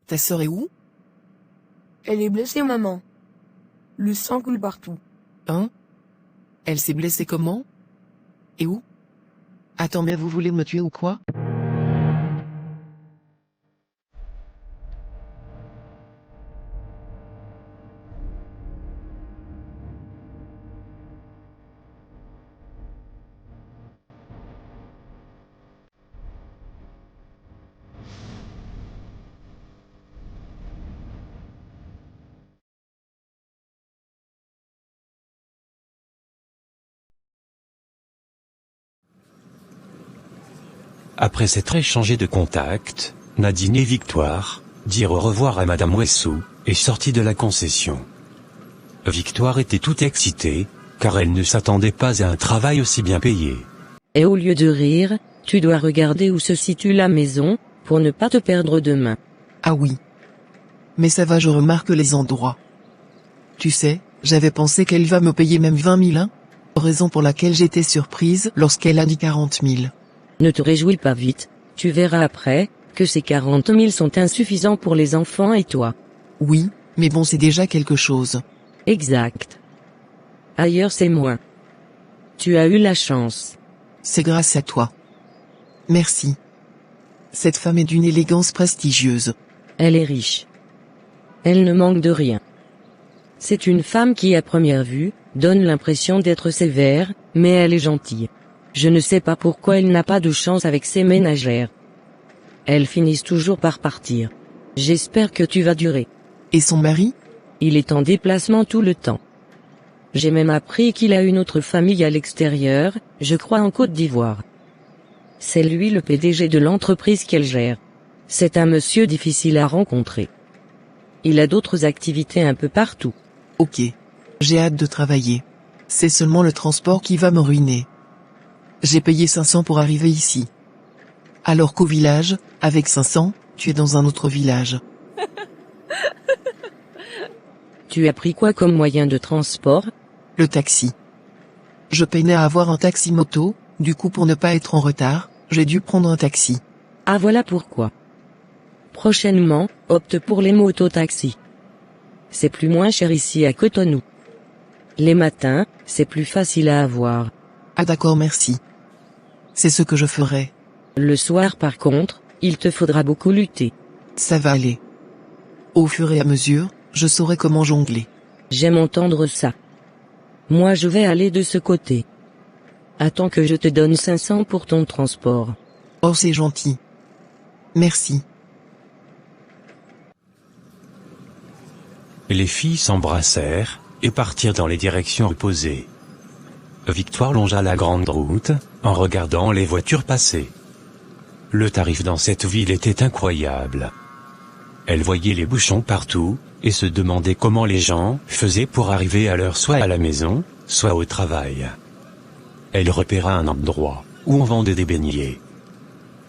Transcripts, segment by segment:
Ta sœur est où? Elle est blessée, maman. Le sang coule partout. Hein? Elle s'est blessée comment? Et où? Attends, mais vous voulez me tuer ou quoi? Après s'être échangé de contacts, Nadine et Victoire dirent au revoir à Madame Wessou, et sortit de la concession. Victoire était toute excitée, car elle ne s'attendait pas à un travail aussi bien payé. Et au lieu de rire, tu dois regarder où se situe la maison, pour ne pas te perdre demain. Ah oui. Mais ça va, je remarque les endroits. Tu sais, j'avais pensé qu'elle va me payer même 20 000, hein? Raison pour laquelle j'étais surprise lorsqu'elle a dit 40 000. Ne te réjouis pas vite, tu verras après, que ces 40 000 sont insuffisants pour les enfants et toi. Oui, mais bon, c'est déjà quelque chose. Exact. Ailleurs c'est moins. Tu as eu la chance. C'est grâce à toi. Merci. Cette femme est d'une élégance prestigieuse. Elle est riche. Elle ne manque de rien. C'est une femme qui à première vue, donne l'impression d'être sévère, mais elle est gentille. Je ne sais pas pourquoi elle n'a pas de chance avec ses ménagères. Elles finissent toujours par partir. J'espère que tu vas durer. Et son mari? Il est en déplacement tout le temps. J'ai même appris qu'il a une autre famille à l'extérieur, je crois en Côte d'Ivoire. C'est lui le PDG de l'entreprise qu'elle gère. C'est un monsieur difficile à rencontrer. Il a d'autres activités un peu partout. Ok. J'ai hâte de travailler. C'est seulement le transport qui va me ruiner. J'ai payé 500 pour arriver ici. Alors qu'au village, avec 500, tu es dans un autre village. Tu as pris quoi comme moyen de transport? Le taxi. Je peinais à avoir un taxi moto, du coup pour ne pas être en retard, j'ai dû prendre un taxi. Ah voilà pourquoi. Prochainement, opte pour les motos-taxis. C'est plus moins cher ici à Cotonou. Les matins, c'est plus facile à avoir. Ah d'accord, merci. C'est ce que je ferai. Le soir par contre, il te faudra beaucoup lutter. Ça va aller. Au fur et à mesure, je saurai comment jongler. J'aime entendre ça. Moi je vais aller de ce côté. Attends que je te donne 500 pour ton transport. Oh c'est gentil. Merci. Les filles s'embrassèrent, et partirent dans les directions opposées. Victoire longea la grande route, en regardant les voitures passer. Le tarif dans cette ville était incroyable. Elle voyait les bouchons partout, et se demandait comment les gens faisaient pour arriver à l'heure soit à la maison, soit au travail. Elle repéra un endroit, où on vendait des beignets.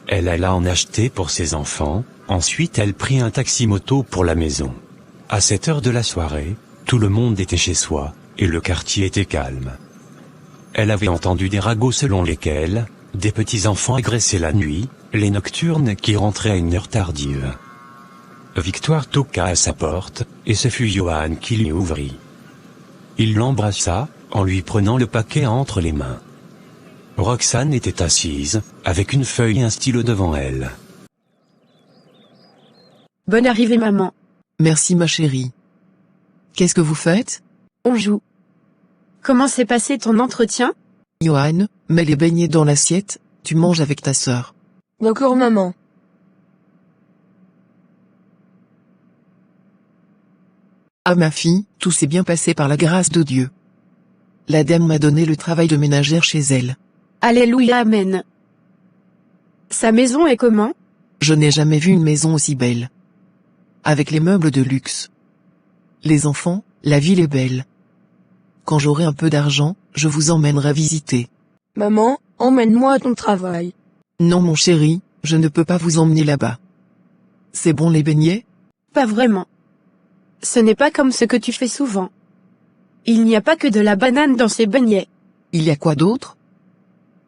Elle alla en acheter pour ses enfants, ensuite elle prit un taxi-moto pour la maison. À cette heure de la soirée, tout le monde était chez soi, et le quartier était calme. Elle avait entendu des ragots selon lesquels, des petits-enfants agressaient la nuit, les nocturnes qui rentraient à une heure tardive. Victoire toqua à sa porte, et ce fut Johan qui lui ouvrit. Il l'embrassa, en lui prenant le paquet entre les mains. Roxane était assise, avec une feuille et un stylo devant elle. Bonne arrivée, maman. Merci ma chérie. Qu'est-ce que vous faites? On joue. Comment s'est passé ton entretien? Johan, mets les beignets dans l'assiette, tu manges avec ta sœur. D'accord, maman. Ah ma fille, tout s'est bien passé par la grâce de Dieu. La dame m'a donné le travail de ménagère chez elle. Alléluia, amen. Sa maison est comment? Je n'ai jamais vu une maison aussi belle. Avec les meubles de luxe. Les enfants, la ville est belle. Quand j'aurai un peu d'argent, je vous emmènerai visiter. Maman, emmène-moi à ton travail. Non mon chéri, je ne peux pas vous emmener là-bas. C'est bon les beignets? Pas vraiment. Ce n'est pas comme ce que tu fais souvent. Il n'y a pas que de la banane dans ces beignets. Il y a quoi d'autre?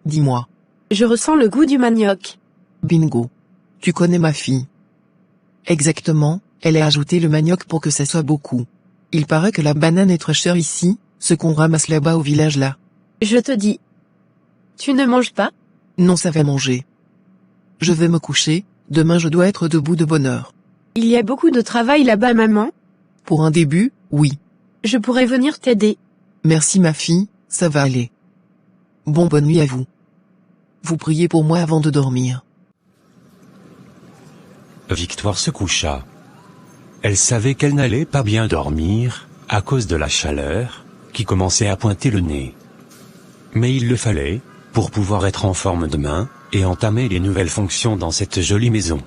Dis-moi. Je ressens le goût du manioc. Bingo. Tu connais ma fille. Exactement, elle a ajouté le manioc pour que ça soit beaucoup. Il paraît que la banane est très chère ici, ce qu'on ramasse là-bas au village là. Je te dis. Tu ne manges pas? Non, ça va manger. Je vais me coucher, demain je dois être debout de bonne heure. Il y a beaucoup de travail là-bas, maman. Pour un début, oui. Je pourrais venir t'aider. Merci ma fille, ça va aller. Bonne nuit à vous. Vous priez pour moi avant de dormir. Victoire se coucha. Elle savait qu'elle n'allait pas bien dormir, à cause de la chaleur, qui commençait à pointer le nez. Mais il le fallait, pour pouvoir être en forme demain, et entamer les nouvelles fonctions dans cette jolie maison.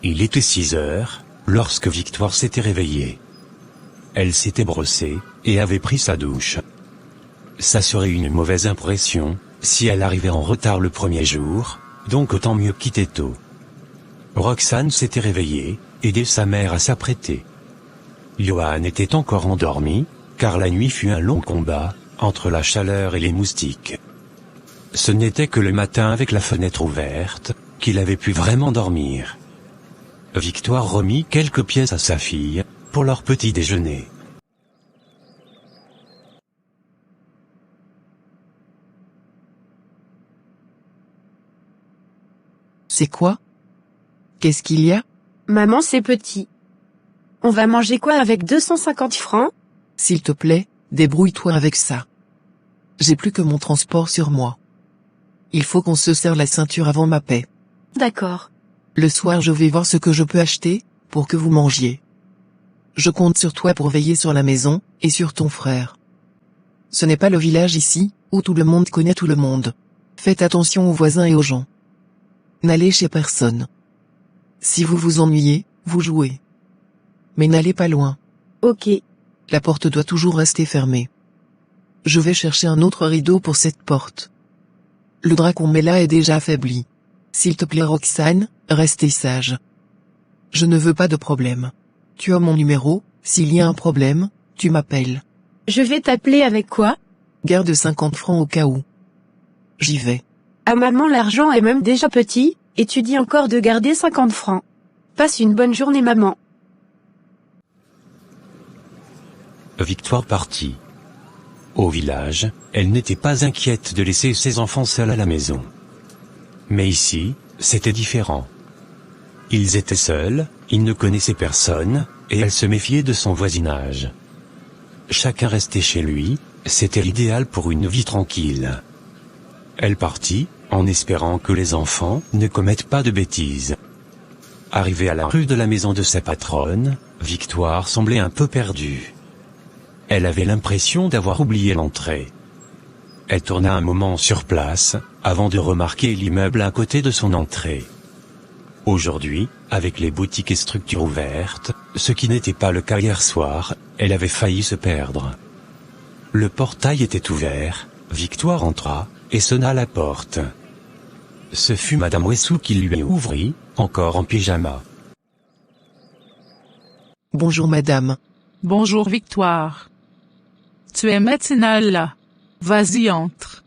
Il était 6 heures, lorsque Victoire s'était réveillée. Elle s'était brossée, et avait pris sa douche. Ça serait une mauvaise impression, si elle arrivait en retard le premier jour, donc autant mieux quitter tôt. Roxane s'était réveillée, aidait sa mère à s'apprêter. Johan était encore endormi, car la nuit fut un long combat, entre la chaleur et les moustiques. Ce n'était que le matin avec la fenêtre ouverte, qu'il avait pu vraiment dormir. Victoire remit quelques pièces à sa fille, pour leur petit déjeuner. C'est quoi? Qu'est-ce qu'il y a? Maman, c'est petit. On va manger quoi avec 250 francs? S'il te plaît, débrouille-toi avec ça. J'ai plus que mon transport sur moi. Il faut qu'on se serre la ceinture avant ma paix. D'accord. Le soir je vais voir ce que je peux acheter, pour que vous mangiez. Je compte sur toi pour veiller sur la maison, et sur ton frère. Ce n'est pas le village ici, où tout le monde connaît tout le monde. Faites attention aux voisins et aux gens. N'allez chez personne. Si vous vous ennuyez, vous jouez. Mais n'allez pas loin. Ok. La porte doit toujours rester fermée. Je vais chercher un autre rideau pour cette porte. Le drap qu'on met là est déjà affaibli. S'il te plaît Roxane, restez sage. Je ne veux pas de problème. Tu as mon numéro, s'il y a un problème, tu m'appelles. Je vais t'appeler avec quoi? Garde 50 francs au cas où. J'y vais. À maman, l'argent est même déjà petit, et tu dis encore de garder 50 francs. Passe une bonne journée, maman. Victoire partit. Au village, elle n'était pas inquiète de laisser ses enfants seuls à la maison. Mais ici, c'était différent. Ils étaient seuls, ils ne connaissaient personne, et elle se méfiait de son voisinage. Chacun restait chez lui, c'était l'idéal pour une vie tranquille. Elle partit, en espérant que les enfants ne commettent pas de bêtises. Arrivée à la rue de la maison de sa patronne, Victoire semblait un peu perdue. Elle avait l'impression d'avoir oublié l'entrée. Elle tourna un moment sur place, avant de remarquer l'immeuble à côté de son entrée. Aujourd'hui, avec les boutiques et structures ouvertes, ce qui n'était pas le cas hier soir, elle avait failli se perdre. Le portail était ouvert, Victoire entra, et sonna à la porte. Ce fut Madame Wessou qui lui ouvrit, encore en pyjama. Bonjour madame. Bonjour Victoire. Tu es matinale là. Vas-y, entre.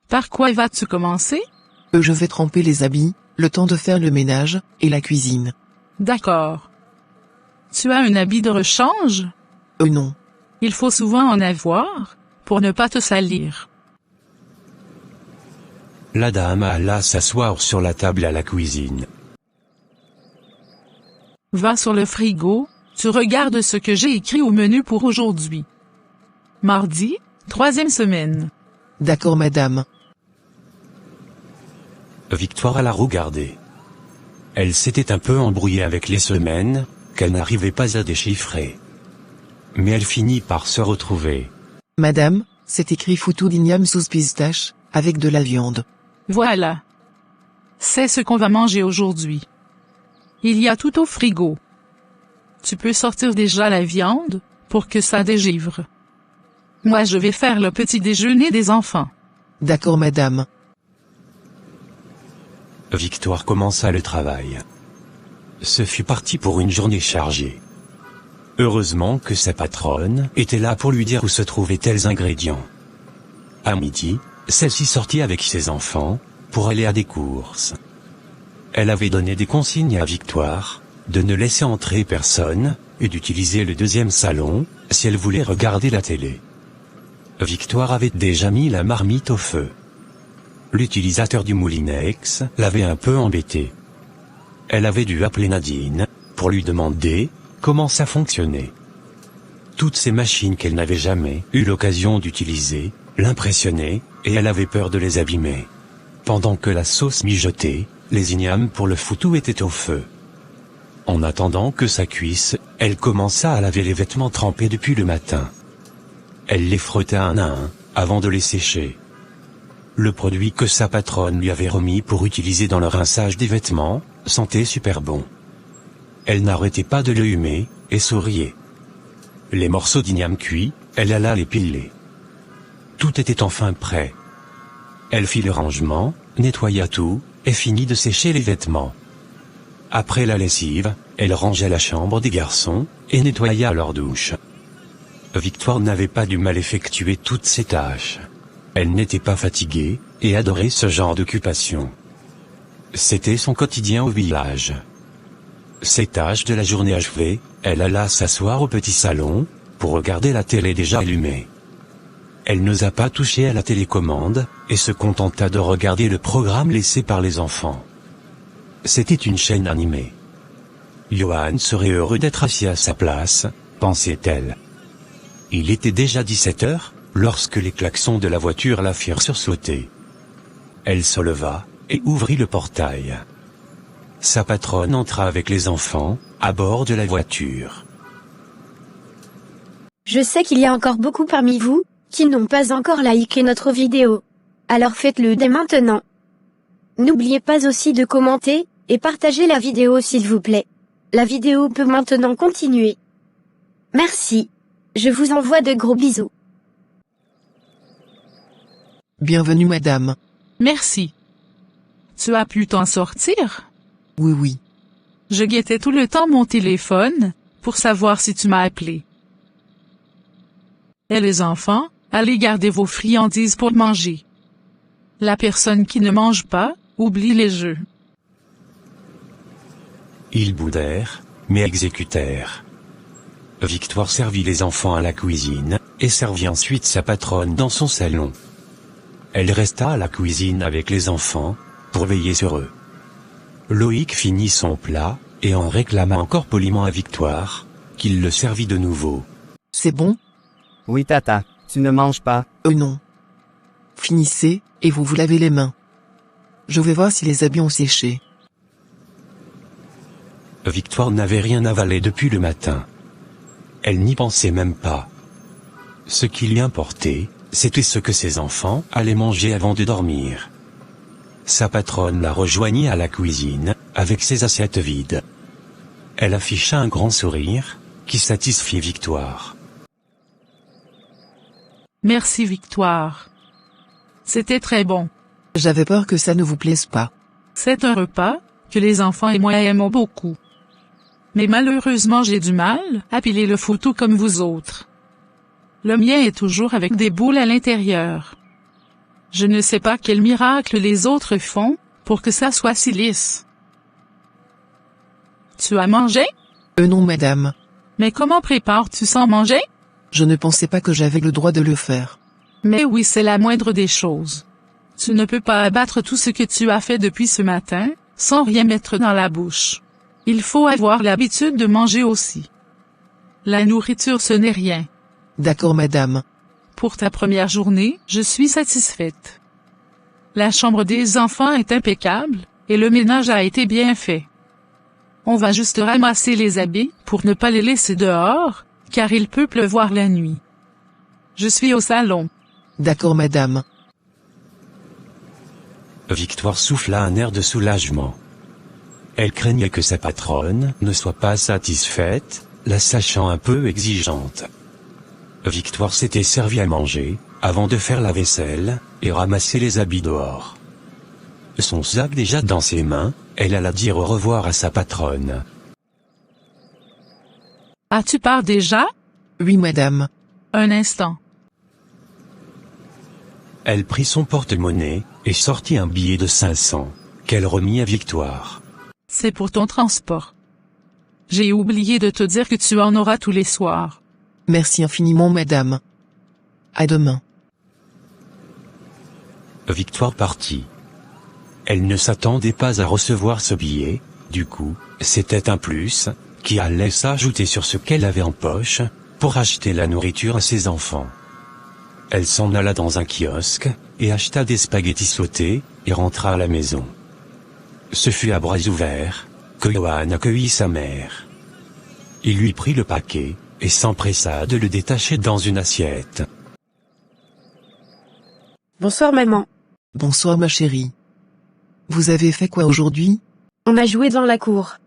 Par quoi vas-tu commencer? Je vais tremper les habits, le temps de faire le ménage, et la cuisine. D'accord. Tu as un habit de rechange? Non. Il faut souvent en avoir, pour ne pas te salir. La dame alla s'asseoir sur la table à la cuisine. Va sur le frigo, tu regardes ce que j'ai écrit au menu pour aujourd'hui. Mardi, 3e semaine. D'accord madame. Victoire alla regarder. Elle s'était un peu embrouillée avec les semaines, qu'elle n'arrivait pas à déchiffrer. Mais elle finit par se retrouver. Madame, c'est écrit foutou d'igname sauce pistache, avec de la viande. Voilà. C'est ce qu'on va manger aujourd'hui. Il y a tout au frigo. Tu peux sortir déjà la viande, pour que ça dégivre. Moi je vais faire le petit déjeuner des enfants. D'accord madame. Victoire commença le travail. Ce fut parti pour une journée chargée. Heureusement que sa patronne était là pour lui dire où se trouvaient tels ingrédients. À midi, celle-ci sortit avec ses enfants, pour aller à des courses. Elle avait donné des consignes à Victoire, de ne laisser entrer personne, et d'utiliser le deuxième salon, si elle voulait regarder la télé. Victoire avait déjà mis la marmite au feu. L'utilisateur du Moulinex l'avait un peu embêté. Elle avait dû appeler Nadine, pour lui demander comment ça fonctionnait. Toutes ces machines qu'elle n'avait jamais eu l'occasion d'utiliser, l'impressionnaient, et elle avait peur de les abîmer. Pendant que la sauce mijotait, les ignames pour le foutou étaient au feu. En attendant que ça cuisse, elle commença à laver les vêtements trempés depuis le matin. Elle les frotta un à un, avant de les sécher. Le produit que sa patronne lui avait remis pour utiliser dans le rinçage des vêtements, sentait super bon. Elle n'arrêtait pas de le humer, et souriait. Les morceaux d'igname cuits, elle alla les piler. Tout était enfin prêt. Elle fit le rangement, nettoya tout, et finit de sécher les vêtements. Après la lessive, elle rangea la chambre des garçons, et nettoya leur douche. Victoire n'avait pas du mal effectuer toutes ces tâches. Elle n'était pas fatiguée, et adorait ce genre d'occupation. C'était son quotidien au village. Ses tâches de la journée achevées, elle alla s'asseoir au petit salon, pour regarder la télé déjà allumée. Elle n'osa pas toucher à la télécommande, et se contenta de regarder le programme laissé par les enfants. C'était une chaîne animée. Johan serait heureux d'être assis à sa place, pensait-elle. Il était déjà 17 heures, lorsque les klaxons de la voiture la firent sursauter. Elle se leva, et ouvrit le portail. Sa patronne entra avec les enfants, à bord de la voiture. Je sais qu'il y a encore beaucoup parmi vous, qui n'ont pas encore liké notre vidéo. Alors faites-le dès maintenant. N'oubliez pas aussi de commenter, et partager la vidéo s'il vous plaît. La vidéo peut maintenant continuer. Merci. Je vous envoie de gros bisous. Bienvenue madame. Merci. Tu as pu t'en sortir? Oui oui. Je guettais tout le temps mon téléphone, pour savoir si tu m'as appelé. Et les enfants, allez garder vos friandises pour manger. La personne qui ne mange pas, oublie les jeux. Ils boudèrent, mais exécutèrent. Victoire servit les enfants à la cuisine, et servit ensuite sa patronne dans son salon. Elle resta à la cuisine avec les enfants, pour veiller sur eux. Loïc finit son plat, et en réclama encore poliment à Victoire, qu'il le servit de nouveau. C'est bon? Oui tata, tu ne manges pas. Non. Finissez, et vous vous lavez les mains. Je vais voir si les habits ont séché. Victoire n'avait rien avalé depuis le matin. Elle n'y pensait même pas. Ce qui lui importait, c'était ce que ses enfants allaient manger avant de dormir. Sa patronne la rejoignit à la cuisine, avec ses assiettes vides. Elle afficha un grand sourire, qui satisfit Victoire. Merci Victoire. C'était très bon. J'avais peur que ça ne vous plaise pas. C'est un repas, que les enfants et moi aimons beaucoup. Mais malheureusement j'ai du mal à piler le foutou comme vous autres. Le mien est toujours avec des boules à l'intérieur. Je ne sais pas quel miracle les autres font, pour que ça soit si lisse. Tu as mangé? Non madame. Mais comment prépares-tu sans manger? Je ne pensais pas que j'avais le droit de le faire. Mais oui, c'est la moindre des choses. Tu ne peux pas abattre tout ce que tu as fait depuis ce matin, sans rien mettre dans la bouche. Il faut avoir l'habitude de manger aussi. La nourriture ce n'est rien. D'accord madame. Pour ta première journée, je suis satisfaite. La chambre des enfants est impeccable, et le ménage a été bien fait. On va juste ramasser les habits, pour ne pas les laisser dehors, car il peut pleuvoir la nuit. Je suis au salon. D'accord madame. Victoire souffla un air de soulagement. Elle craignait que sa patronne ne soit pas satisfaite, la sachant un peu exigeante. Victoire s'était servie à manger, avant de faire la vaisselle, et ramasser les habits dehors. Son sac déjà dans ses mains, elle alla dire au revoir à sa patronne. Ah, tu pars déjà? Oui, madame. Un instant. Elle prit son porte-monnaie, et sortit un billet de 500, qu'elle remit à Victoire. C'est pour ton transport. J'ai oublié de te dire que tu en auras tous les soirs. Merci infiniment, madame. À demain. Victoire partit. Elle ne s'attendait pas à recevoir ce billet, du coup, c'était un plus, qui allait s'ajouter sur ce qu'elle avait en poche, pour acheter la nourriture à ses enfants. Elle s'en alla dans un kiosque, et acheta des spaghettis sautés, et rentra à la maison. Ce fut à bras ouverts, que Johan accueillit sa mère. Il lui prit le paquet, et s'empressa de le détacher dans une assiette. Bonsoir maman. Bonsoir ma chérie. Vous avez fait quoi aujourd'hui? On a joué dans la cour.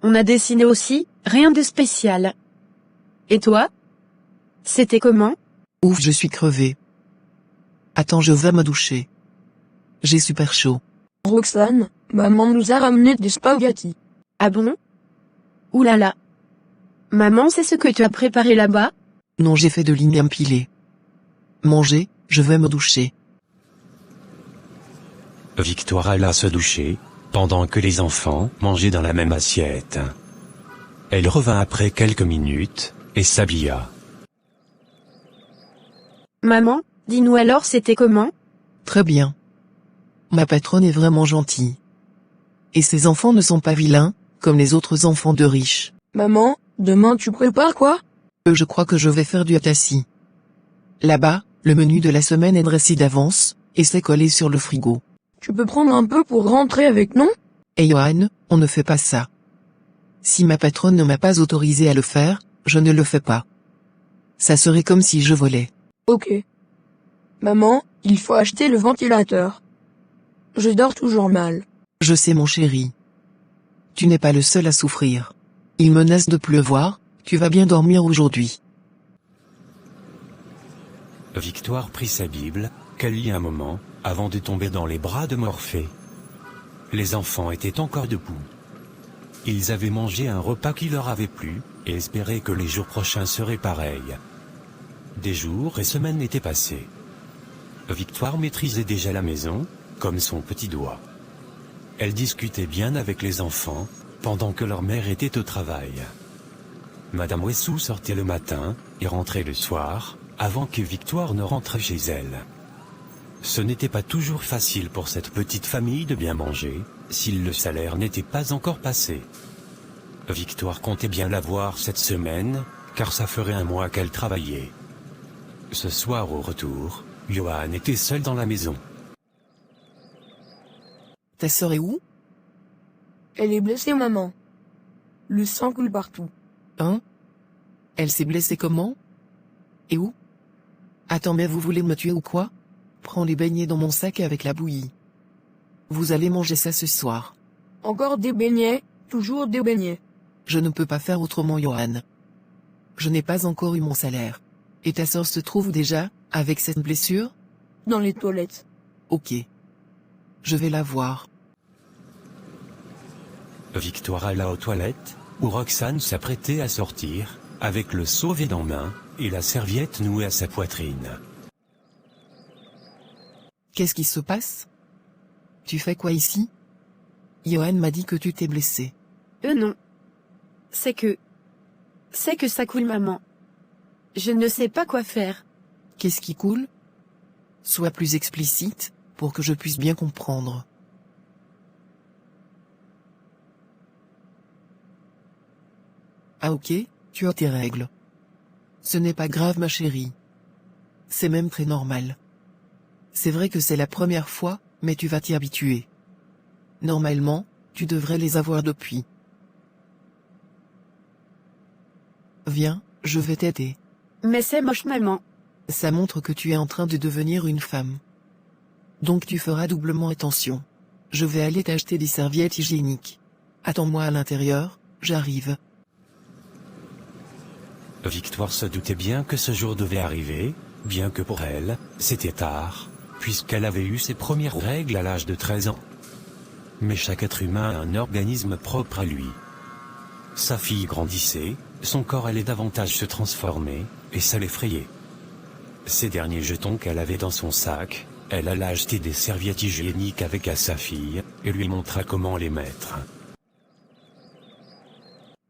On a dessiné aussi, rien de spécial. Et toi? C'était comment? Ouf, je suis crevée. Attends, je vais me doucher. J'ai super chaud. Roxane, maman nous a ramené des spaghettis. Ah bon? Ouh là là. Maman, c'est ce que tu as préparé là-bas? Non, j'ai fait de l'igname pilé. Mangez, je vais me doucher. Victoire alla se doucher, pendant que les enfants mangeaient dans la même assiette. Elle revint après quelques minutes, et s'habilla. Maman, dis-nous alors c'était comment? Très bien. Ma patronne est vraiment gentille. Et ses enfants ne sont pas vilains, comme les autres enfants de riches. Maman, demain tu prépares quoi? Je crois que je vais faire du atassi. Là-bas, le menu de la semaine est dressé d'avance, et c'est collé sur le frigo. Tu peux prendre un peu pour rentrer avec nous? Et Johan, on ne fait pas ça. Si ma patronne ne m'a pas autorisé à le faire, je ne le fais pas. Ça serait comme si je volais. Ok. Maman, il faut acheter le ventilateur. Je dors toujours mal. Je sais mon chéri. Tu n'es pas le seul à souffrir. Il menace de pleuvoir, tu vas bien dormir aujourd'hui. Victoire prit sa Bible, qu'elle lit un moment, avant de tomber dans les bras de Morphée. Les enfants étaient encore debout. Ils avaient mangé un repas qui leur avait plu, et espéraient que les jours prochains seraient pareils. Des jours et semaines étaient passés. Victoire maîtrisait déjà la maison, comme son petit doigt. Elle discutait bien avec les enfants, pendant que leur mère était au travail. Madame Wessou sortait le matin, et rentrait le soir, avant que Victoire ne rentre chez elle. Ce n'était pas toujours facile pour cette petite famille de bien manger, si le salaire n'était pas encore passé. Victoire comptait bien la voir cette semaine, car ça ferait un mois qu'elle travaillait. Ce soir au retour, Johan était seul dans la maison. Ta sœur est où? Elle est blessée, maman. Le sang coule partout. Hein? Elle s'est blessée comment? Et où? Attends, mais vous voulez me tuer ou quoi? Prends les beignets dans mon sac avec la bouillie. Vous allez manger ça ce soir. Encore des beignets, toujours des beignets. Je ne peux pas faire autrement, Johan. Je n'ai pas encore eu mon salaire. Et ta sœur se trouve déjà, avec cette blessure? Dans les toilettes. Ok. Je vais la voir. Victoire alla aux toilettes, où Roxane s'apprêtait à sortir, avec le seau vide en main, et la serviette nouée à sa poitrine. Qu'est-ce qui se passe? Tu fais quoi ici? Johan m'a dit que tu t'es blessé. Non. C'est que ça coule maman. Je ne sais pas quoi faire. Qu'est-ce qui coule? Sois plus explicite, pour que je puisse bien comprendre. Ah ok, tu as tes règles. Ce n'est pas grave ma chérie. C'est même très normal. C'est vrai que c'est la première fois, mais tu vas t'y habituer. Normalement, tu devrais les avoir depuis. Viens, je vais t'aider. Mais c'est moche maman. Ça montre que tu es en train de devenir une femme. Donc tu feras doublement attention. Je vais aller t'acheter des serviettes hygiéniques. Attends-moi à l'intérieur, j'arrive. Victoire se doutait bien que ce jour devait arriver, bien que pour elle, c'était tard, puisqu'elle avait eu ses premières règles à l'âge de 13 ans. Mais chaque être humain a un organisme propre à lui. Sa fille grandissait, son corps allait davantage se transformer, et ça l'effrayait. Ces derniers jetons qu'elle avait dans son sac, elle alla acheter des serviettes hygiéniques avec à sa fille, et lui montra comment les mettre.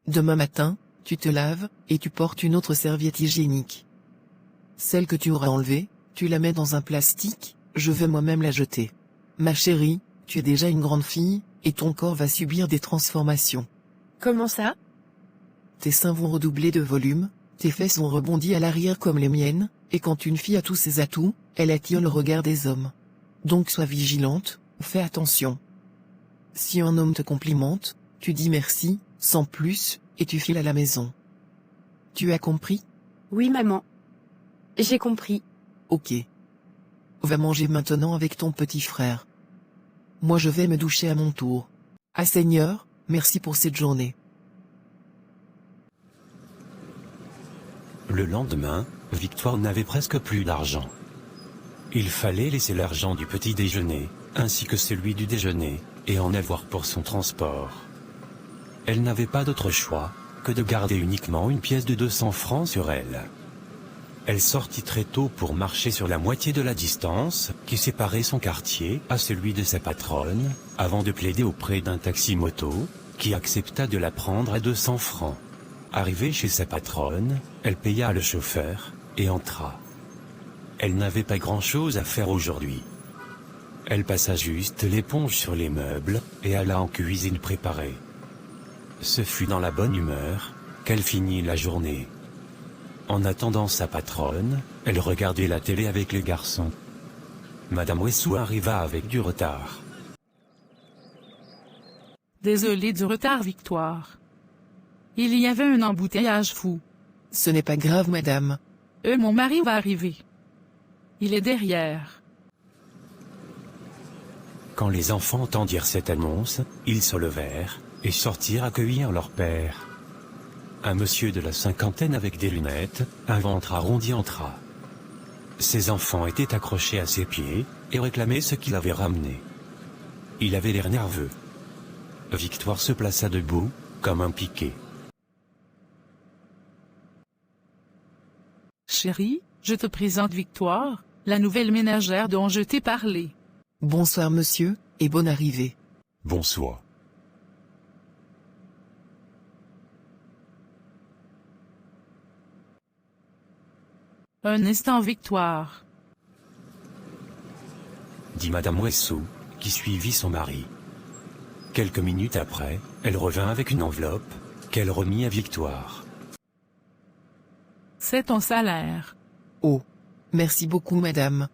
Demain matin, tu te laves, et tu portes une autre serviette hygiénique. Celle que tu auras enlevée, tu la mets dans un plastique, je vais moi-même la jeter. Ma chérie, tu es déjà une grande fille, et ton corps va subir des transformations. Comment ça? Tes seins vont redoubler de volume, tes fesses vont rebondir à l'arrière comme les miennes, et quand une fille a tous ses atouts, elle attire le regard des hommes. Donc sois vigilante, fais attention. Si un homme te complimente, tu dis merci, sans plus, et tu files à la maison. Tu as compris? Oui maman. J'ai compris. Ok. Va manger maintenant avec ton petit frère. Moi je vais me doucher à mon tour. Ah Seigneur, merci pour cette journée. Le lendemain, Victoire n'avait presque plus d'argent. Il fallait laisser l'argent du petit déjeuner, ainsi que celui du déjeuner, et en avoir pour son transport. Elle n'avait pas d'autre choix que de garder uniquement une pièce de 200 francs sur elle. Elle sortit très tôt pour marcher sur la moitié de la distance qui séparait son quartier à celui de sa patronne, avant de plaider auprès d'un taxi-moto, qui accepta de la prendre à 200 francs. Arrivée chez sa patronne, elle paya le chauffeur, et entra. Elle n'avait pas grand-chose à faire aujourd'hui. Elle passa juste l'éponge sur les meubles, et alla en cuisine préparer. Ce fut dans la bonne humeur qu'elle finit la journée. En attendant sa patronne, elle regardait la télé avec les garçons. Madame Wessou arriva avec du retard. Désolé du retard, Victoire. Il y avait un embouteillage fou. Ce n'est pas grave madame. Mon mari va arriver. Il est derrière. Quand les enfants entendirent cette annonce, ils se levèrent et sortirent accueillir leur père. Un monsieur de la cinquantaine avec des lunettes, un ventre arrondi entra. Ses enfants étaient accrochés à ses pieds et réclamaient ce qu'il avait ramené. Il avait l'air nerveux. Victoire se plaça debout, comme un piquet. Chérie, je te présente Victoire, la nouvelle ménagère dont je t'ai parlé. Bonsoir monsieur, et bonne arrivée. Bonsoir. Un instant, Victoire. Dit Madame Wessou, qui suivit son mari. Quelques minutes après, elle revint avec une enveloppe, qu'elle remit à Victoire. C'est ton salaire. Oh. Merci beaucoup madame.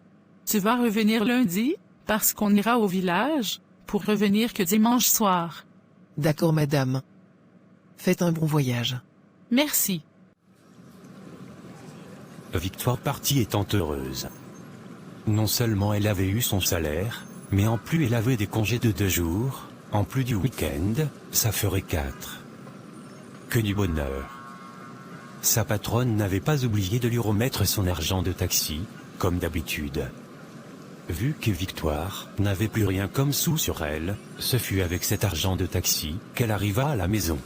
Tu vas revenir lundi, parce qu'on ira au village, pour revenir que dimanche soir. D'accord madame. Faites un bon voyage. Merci. Victoire partit étant heureuse. Non seulement elle avait eu son salaire, mais en plus elle avait des congés de 2 jours, en plus du week-end, ça ferait 4. Que du bonheur. Sa patronne n'avait pas oublié de lui remettre son argent de taxi, comme d'habitude. Vu que Victoire n'avait plus rien comme sou sur elle, ce fut avec cet argent de taxi qu'elle arriva à la maison.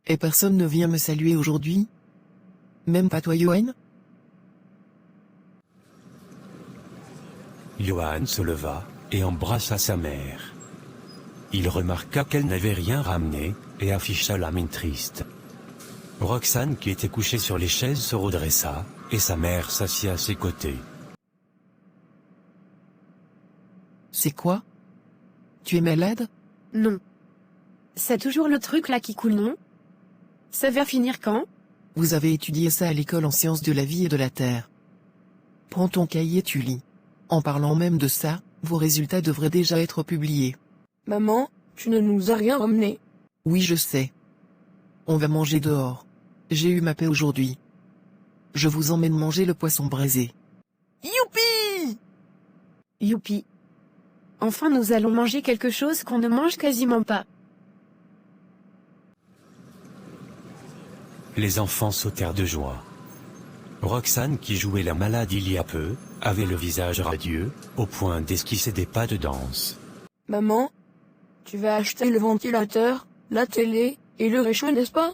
Et personne ne vient me saluer aujourd'hui? Même pas toi Johan? Johan se leva et embrassa sa mère. Il remarqua qu'elle n'avait rien ramené et afficha la mine triste. Roxane, qui était couchée sur les chaises, se redressa et sa mère s'assit à ses côtés. C'est quoi? Tu es malade? Non. C'est toujours le truc là qui coule, non? Ça va finir quand? Vous avez étudié ça à l'école en sciences de la vie et de la terre. Prends ton cahier et tu lis. En parlant même de ça, vos résultats devraient déjà être publiés. Maman, tu ne nous as rien ramené. Oui je sais. On va manger dehors. J'ai eu ma paix aujourd'hui. Je vous emmène manger le poisson braisé. Youpi! Youpi. Enfin nous allons manger quelque chose qu'on ne mange quasiment pas. Les enfants sautèrent de joie. Roxane, qui jouait la malade il y a peu, avait le visage radieux, au point d'esquisser des pas de danse. Maman, tu vas acheter le ventilateur? la télé, et le réchaud, n'est-ce pas?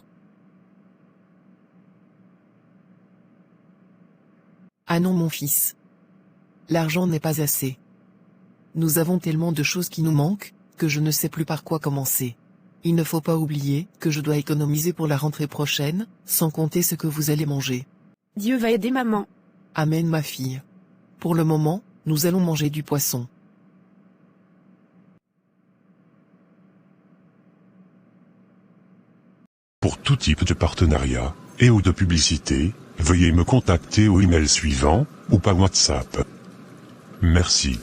Ah non mon fils. L'argent n'est pas assez. Nous avons tellement de choses qui nous manquent, que je ne sais plus par quoi commencer. Il ne faut pas oublier que je dois économiser pour la rentrée prochaine, sans compter ce que vous allez manger. Dieu va aider maman. Amen ma fille. Pour le moment, nous allons manger du poisson. Pour tout type de partenariat, et ou de publicité, veuillez me contacter au email suivant, ou par WhatsApp. Merci.